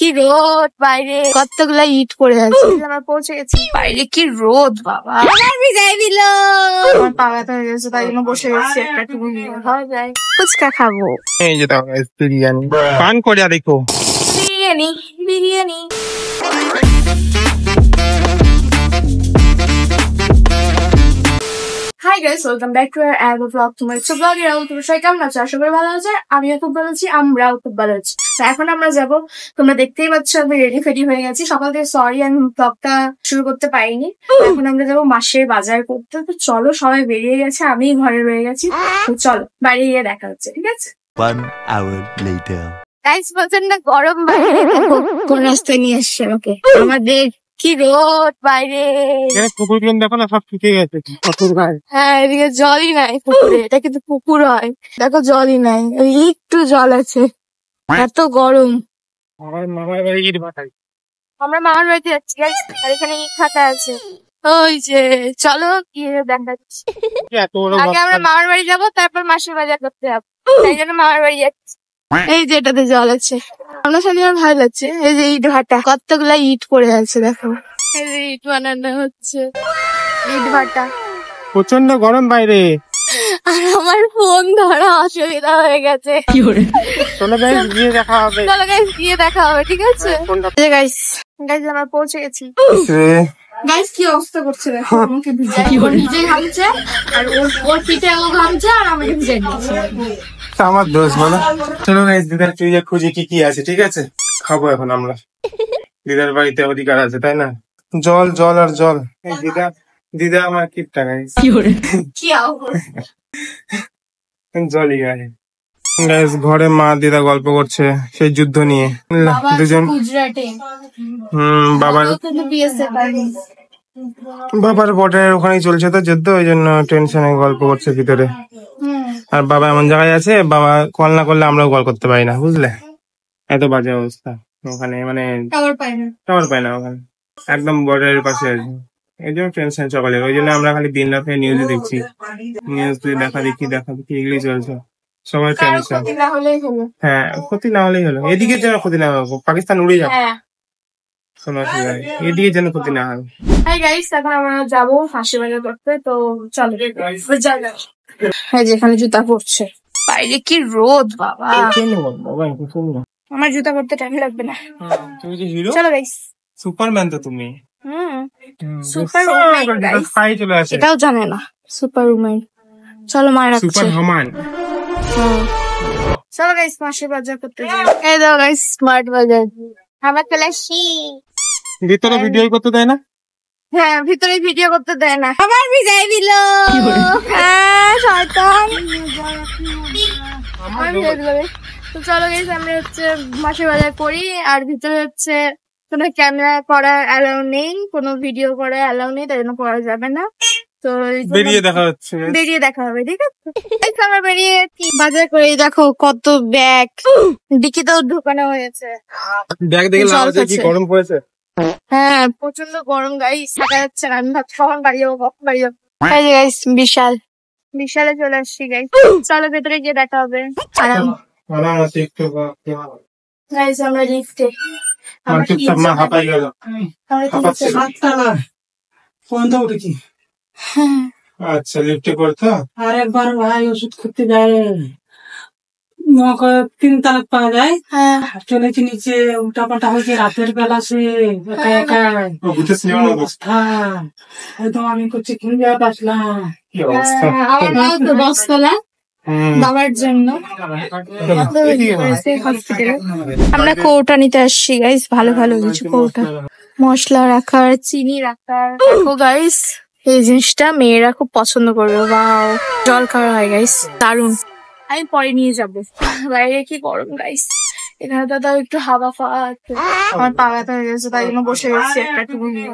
কি রোদ বাইরে, কতগুলা ইট পড়ে আছে। আমরা পৌঁছে গেছি। বাইরে কি রোদ বাবা, ভিজাই দিল। আমার পা ব্যথা হয়ে গেছে, তাই জন্য বসে গেছি। একটা টুকু নিয়ে খাওয়া যায়, ফুচকা খাবো। এই যে দাও বিরিয়ানি, পান করে দেখো। Biryani biryani. Hi guys, welcome back to our ad blog. তোমার ইচ্ছে ব্লগে তোমরা সবাই কেমন আছো? আশা করি ভালো আছে। আমিও খুব ভালো আছি, আমরাও খুব ভালো আছি। তো এখন আমরা যাবো, তোমরা দেখতেই পাচ্ছ আমি রেডি ফেডি হয়ে গেছি। সকাল থেকে সরি আমি ব্লগটা শুরু করতে পারিনি। এখন আমরা যাবো মাসের বাজার করতে। তো চলো, সবাই বেরিয়ে গেছে, আমি ঘরে রয়ে গেছি। তো চলো বাইরে গিয়ে দেখা হচ্ছে, ঠিক আছে? 1 hour later. গাইস প্রচন্ড গরম বাইরে, কোন রাস্তায় নিয়ে আসছে আমাকে। আমাদের কি রোদ বাইরে। পুকুরগুলো দেখো না, সব শুকিয়ে গেছে। হ্যাঁ, এদিকে জলই নাই পুকুরে। এটা কিন্তু পুকুর হয়, দেখো জলই নাই, ওই একটু জল আছে। এত গরম। আমার মামার বাড়ি ইট ভাটাই। আমরা মামার বাড়িতে যাচ্ছি গাইস, আর এখানে ইট ভাটা আছে। ওই যে চলো গিয়ে দেখাচ্ছি। এত বড় আগে আমরা মামার বাড়ি যাবো, তারপর মাসের বাজার করতে যাবো। তাই জন্য মামার বাড়ি যাচ্ছি। এই যে এটাতে জল আছে, আমরা সাথে আমার ভালো লাগছে। এই যে ইট ভাটা, কতগুলা ইট পড়ে আছে দেখো। এই যে ইট বানানো হচ্ছে, ইট ভাটা। প্রচন্ড গরম বাইরে। আর আমার ফোন ধরা অসুবিধা হয়ে গেছে। চলো গাইস গিয়ে দেখা হবে। চলো গাইস গিয়ে দেখা হবে, ঠিক আছে? গাইস গাইস আমরা পৌঁছে গেছি। গাইস কি অবস্থা করছে দেখো, আমাকে ভিজাই, ও নিজে ঘামছে আর ওর পিঠে ও ঘামছে আর আমাকে ভিজাই দিচ্ছে। আমার দোষ বলো। চলো গাইস দিদার চুইয়ে খুঁজি কি কি আছে, ঠিক আছে? খাবো এখন আমরা। দিদার বাড়িতে অধিকার আছে, তাই না? জল জল আর জল। এই দিদা দিদা আমার কিপটা গাইস। কি জলই গায়ে। গাইস ঘরে মা দিদা গল্প করছে সেই যুদ্ধ নিয়ে। দুজন গুজরাটে। বাবার বাবার বর্ডারের ওখানেই চলছে তো যুদ্ধ, ওই জন্য টেনশনে গল্প করছে ভিতরে। আর বাবা এমন জায়গায় আছে, বাবা কল না করলে আমরাও কল করতে পারি না, বুঝলে? এত বাজে অবস্থা ওখানে, মানে টাওয়ার পায় না ওখানে, একদম বর্ডারের পাশে আছে। এই জন্য টেনশন সকালে, ওই জন্য আমরা খালি দিন রাতে নিউজে দেখছি, নিউজ দেখা দেখি এগুলি চলছে। সবাই টেনশন। হ্যাঁ, ক্ষতি না হলেই হলো। এদিকে যেন ক্ষতি না হোক, পাকিস্তান উড়ে যাবে, কোনো অসুবিধা নেই, এদিকে যেন ক্ষতি না হয়। হাই গাইস, এখন আমরা যাবো হাসি বাজার করতে। তো চলো যেখানে জুতা পড়ছে। বাইরে কি রোদ বাবা, আমার জুতা পড়তে টাইম লাগবে না। তুমি যে হিরো, চলো গাইস। সুপারম্যান তো তুমি। সুপার চলে আসে, এটাও জানে না সুপার উম্যান। চলো মা রাখছে। সুপার হমান। চলো গাইস মাসের বাজার করতে যাই। এই দাও গাইস স্মার্ট বাজার। আমরা চলে আসি। ভিতরে ভিডিও করতে দেয় না? হ্যাঁ, ভিতরে ভিডিও করতে দেয় না। আবার ভিজাই দিল। হ্যাঁ শয়তান। তো চলো গাইস, আমরা হচ্ছে মাসের বাজার করি। আর ভিতরে হচ্ছে কোনো ক্যামেরা করা অ্যালাউ নেই, কোনো ভিডিও করা অ্যালাউ নেই, তাই জন্য করা যাবে না। তো বেরিয়ে দেখা হচ্ছে, বেরিয়ে দেখা হবে, ঠিক আছে? আমরা বেরিয়ে বাজার করে দেখো কত ব্যাগ ডিকিতেও ঢুকানো হয়েছে। ব্যাগ দেখে কি গরম পড়েছে। হ্যাঁ প্রচন্ড গরম গাইস, থাকা যাচ্ছে না। আমি ভাবছি কখন বাড়ি যাবো, কখন বাড়ি যাবো। এই যে গাইস বিশালে চলে আসছি গাইস। চলো ভেতরে গিয়ে দেখা হবে। গাইস আমরা লিফটে। আচ্ছা লিফটে করতো। আর একবার ভাই ওষুধ করতে যায়, 3 তালাক পাওয়া যায়। চলেছি নিচে, উল্টা পাল্টা হয়েছে রাতের বেলা, সে একা একা অবস্থা একদম। আমি করছি কি জায়গা আসলাম, বস্তলা বাবার জন্য আমরা কৌটা নিতে আসছি গাইস। ভালো ভালো কিছু কৌটা, মশলা রাখার, চিনি রাখার। দেখো গাইস এই জিনিসটা মেয়েরা খুব পছন্দ করবে। ওয়াও, জল খাওয়া হয় গাইস, দারুন। আমি পরে নিয়ে যাবো। বাইরে কি গরম গাইস, এখানে তো তাও একটু হাওয়া ফাওয়া আছে। আমার পা ব্যথা হয়ে গেছে, তাই জন্য বসে গেছি। একটা টুকু নিয়ে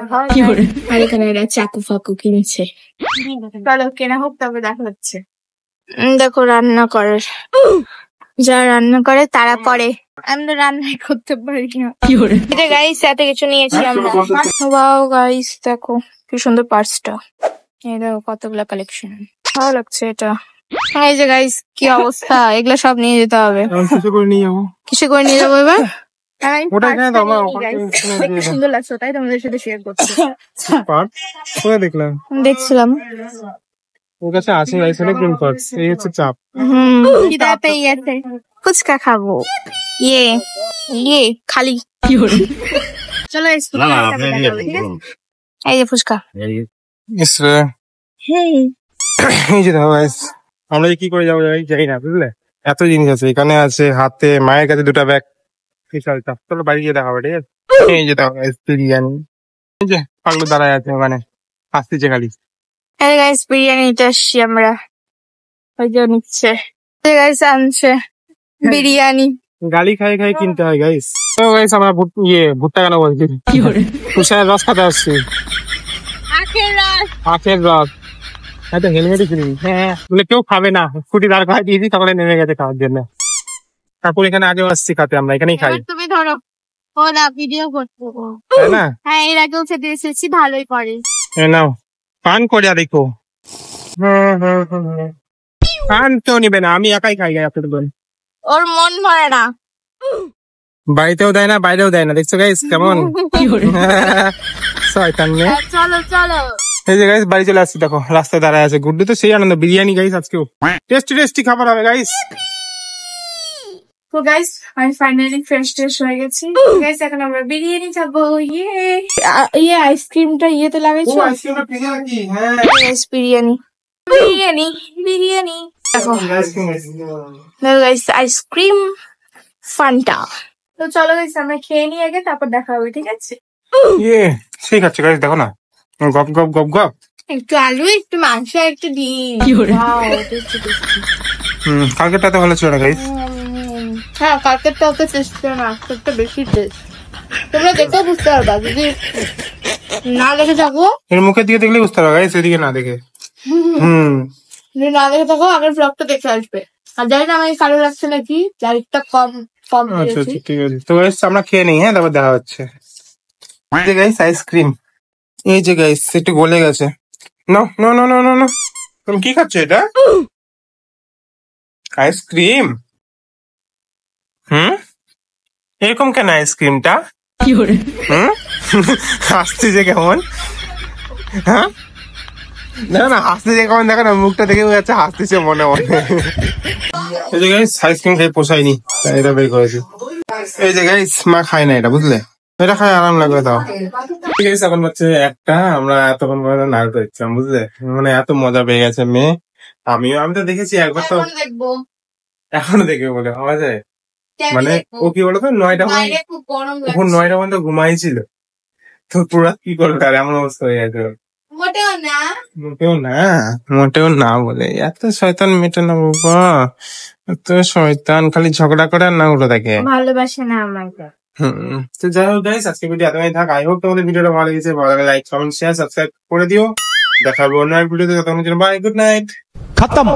আর এখানে এরা চাকু ফাকু কিনেছে। চলো কেনা হোক, তবে দেখা হচ্ছে। দেখো রান্না করে, যারা রান্না করে তারা পরে, আমি তো রান্নাই করতে পারি না। এটা গাইস এত কিছু নিয়েছি আমরা। ওয়াও গাইস দেখো কি সুন্দর পার্সটা, এই দেখো কতগুলা কালেকশন, ভালো লাগছে এটা। এই যে গাইস কি অবস্থা, এগুলা সব নিয়ে যেতে হবে। কিসে করে নিয়ে যাবো এবার? আর আমি ওটা এখানে দাও, পার্টটা মা, নিই, ওখানে guys। এখানে দেখতে দিয়ে দাও। সুন্দর লাগছে, তাই তোমাদের সাথে শেয়ার করছি। পার্ট কোথায় দেখলাম? দেখছিলাম। ওর কাছে আছে গাইস অনেক ক্রিম পার্টস। এই হচ্ছে চাপ। খিদা পেয়ে গেছে, ফুচকা খাবো। ইয়ে ইয়ে খালি চলো guys, ফুচকা খাই, তারপর দেখা হবে, ঠিক আছে? এই যে ফুচকা। ইসরে হেই এই যে দেখো গাইস, আমরা যে কি করে যাবো জানি না, বুঝলে? এত জিনিস আছে এখানে, আছে হাতে, মায়ের কাছে দুটো ব্যাগ, বিশাল চাপ। চলো বাড়ি গিয়ে দেখা হবে, ঠিক আছে? এই যে দেখো গাইস বিরিয়ানি, এই যে পাগলু দাঁড়ায় আছে ওখানে, আসতেছে খালি। এই গাইস বিরিয়ানি নিতে আসছি আমরা, ওই যে নিচ্ছে, এই গাইস আনছে বিরিয়ানি। গালি খাই খাই কিনতে হয় গাইস। তো গাইস আমরা ভুট্টা কেন বলছি, তুষারের রস খেতে আসছি, আখের রস। হ্যাঁ তো হেলমেটই কিনি, হ্যাঁ বলে কেউ খাবে না, স্কুটি দাঁড় করাই দিয়েছি, তখন নেমে গেছে খাওয়ার জন্য। তারপর এখানে আগেও আসছি খাতে, আমরা এখানেই খাই, এবার তুমি ধরো, ও না ভিডিও করতে, তাই না? হ্যাঁ এর আগেও খেতে এসেছি, ভালোই করে। এ নাও পান করে দেখো। পান কেউ নিবে না, আমি একাই খাই গাই আপনাদের বলে। ওর মন ভরে না। বাড়িতেও দেয় না, বাইরেও দেয় না, দেখছো গাইস কেমন শয়তান মেয়ে। চলো চলো। এই যে গাইস বাড়ি চলে আসছি, দেখো রাস্তায় দাঁড়ায় আছে গুড্ডু, তো সেই আনন্দ। বিরিয়ানি গাইস আজকেও টেস্টি টেস্টি খাবার হবে গাইস। তো গাইস আমি ফাইনালি ফ্রেশ ট্রেশ হয়ে গেছি গাইস, এখন আমরা বিরিয়ানি খাবো। ইয়ে আইসক্রিমটা ইয়েতে লাগাইছো গাইস, বিরিয়ানি বিরিয়ানি বিরিয়ানি দেখো গাইস, আইসক্রিম ফান্টা। তো চলো গাইস আমরা খেয়ে নিই আগে, তারপর দেখা হবে, ঠিক আছে? সেই খাচ্ছে গাইস, দেখো না, গপ গপ গপ গপ। একটু আলু, একটু মাংস, একটু ডিম। Wow, tasty, tasty. কালকেরটাতে ভালো ছিল না গাইস। হ্যাঁ কালকেরটা ওকে টেস্ট করে না, আজকেরটা বেশি টেস্ট। তোমরা দেখে বুঝতে পারবা, যদি না দেখে থাকো, এর মুখের দিকে দেখলে বুঝতে পারবে গাইস, এদিকে না দেখে। যদি না দেখে থাকো আগের ব্লগটা দেখে আসবে। আর জানি না আমাকে কালো লাগছে নাকি, লাইটটা কম কম আচ্ছা দিয়েছি। আচ্ছা ঠিক আছে। তো গাইস আমরা খেয়ে নিই, হ্যাঁ তারপর দেখা হচ্ছে। এই যে গাইস আইসক্রিম, এই যে গাইস একটু গলে গেছে। No no no no no no, তুমি কি খাচ্ছ এটা? আইসক্রিম? এরকম কেন আইসক্রিমটা? হাসছে যে কেমন, হ্যাঁ দেখো না হাসতে যে কেমন, দেখো না মুখটা দেখে বোঝা যাচ্ছে হাসতেছে মনে মনে। এই যে গাইস আইসক্রিম খেয়ে পোষায়নি, তাই এটা বের করেছি। এই যে গাইস মা খায় না এটা, বুঝলে? এটা খায় আরাম লাগবে তাও। ঠিক আছে এখন হচ্ছে একটা, আমরা এতক্ষণ পর্যন্ত নাড়ুতে দিচ্ছিলাম, বুঝলে? মানে এত মজা পেয়ে গেছে মেয়ে। আমি তো দেখেছি একবার, তো এখন দেখবো, এখনো দেখবে বলে ভাবা যায়। কেন মানে দেখবো? ও কি বলতো, 9টা বাইরে খুব গরম ও লাগছে। 9টা পর্যন্ত ঘুমাইছিল, তো পুরো কি করবে আর এমন অবস্থা হয়ে গেছে ওর। মোটেও না। মোটেও না, মোটেও না বলে এত শয়তান মেটে না বাবা, এত শয়তান, খালি ঝগড়া করে আর না উঠে থাকে। ভালোবাসে না আমাকে। তো যাই হোক গাইস আজকে ভিডিও এতটাই থাক। আই হোপ তোমাদের ভিডিওটা ভালো লেগেছে, ভালো লাগলে লাইক কমেন্ট শেয়ার সাবস্ক্রাইব করে দিও। দেখা হবে অন্য এক ভিডিওতে, ততক্ষণের জন্য বাই, গুড নাইট। खत्म।